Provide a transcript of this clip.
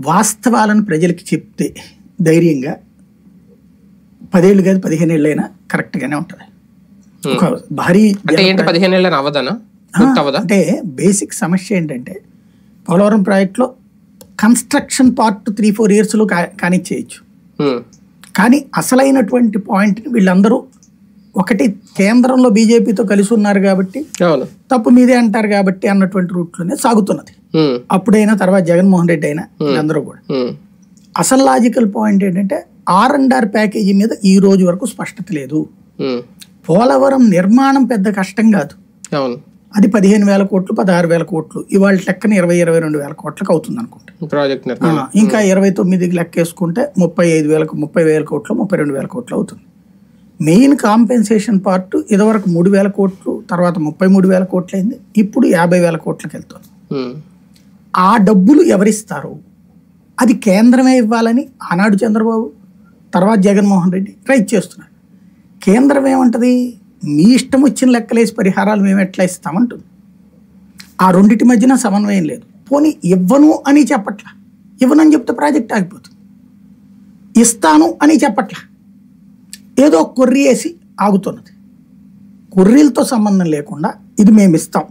వాస్తవాలను ప్రజలకి చెప్తే ధైర్యంగా 10 ఏళ్ళు కాదు 15 ఏళ్ళైనా కరెక్ట్గానే ఉంటుంది. ఒక భారీ అంటే బేసిక్ సమస్య ఏంటంటే పోలవరం ప్రాజెక్టులో కన్స్ట్రక్షన్ పార్ట్ 3-4 ఇయర్స్లో కానిచ్చేయచ్చు. కానీ అసలైనటువంటి పాయింట్ని వీళ్ళందరూ ఒకటి కేంద్రంలో బీజేపీతో కలిసి ఉన్నారు కాబట్టి తప్పు మీదే అంటారు కాబట్టి అన్నటువంటి రూట్లోనే సాగుతున్నది. అప్పుడైనా తర్వాత జగన్మోహన్ రెడ్డి అయినా వీళ్ళందరూ కూడా. అసలు లాజికల్ పాయింట్ ఏంటంటే R&R ప్యాకేజీ మీద ఈ రోజు వరకు స్పష్టత లేదు. పోలవరం నిర్మాణం పెద్ద కష్టం కాదు, అది 15,000 కోట్లు 16,000 కోట్లు ఇవాళ లెక్కన 22,000 కోట్లకు అవుతుంది అనుకుంటా. ఇంకా 29కి లెక్క వేసుకుంటే 30,000 కోట్లు 32,000 కోట్లు అవుతుంది. మెయిన్ కాంపెన్సేషన్ పార్ట్ ఇదివరకు 3,000 కోట్లు తర్వాత 33,000 కోట్లు అయింది, ఇప్పుడు 50,000 కోట్లకు వెళ్తుంది. ఆ డబ్బులు ఎవరిస్తారు? అది కేంద్రమే ఇవ్వాలని ఆనాడు చంద్రబాబు తర్వాత జగన్మోహన్ రెడ్డి ట్రై చేస్తున్నారు. కేంద్రం ఏమంటది? మీ ఇష్టం వచ్చిన లెక్కలేసి పరిహారాలు మేము ఎట్లా ఇస్తామంటుంది. ఆ రెండింటి మధ్యన సమన్వయం లేదు. పోనీ ఇవ్వను అని చెప్పట్లా, ఇవ్వనని చెప్తే ప్రాజెక్ట్ ఆగిపోతుంది. ఇస్తాను అని చెప్పట్లా, ఏదో కొర్రి వేసి ఆగుతున్నది. కొర్రీలతో సంబంధం లేకుండా ఇది మేము ఇస్తాం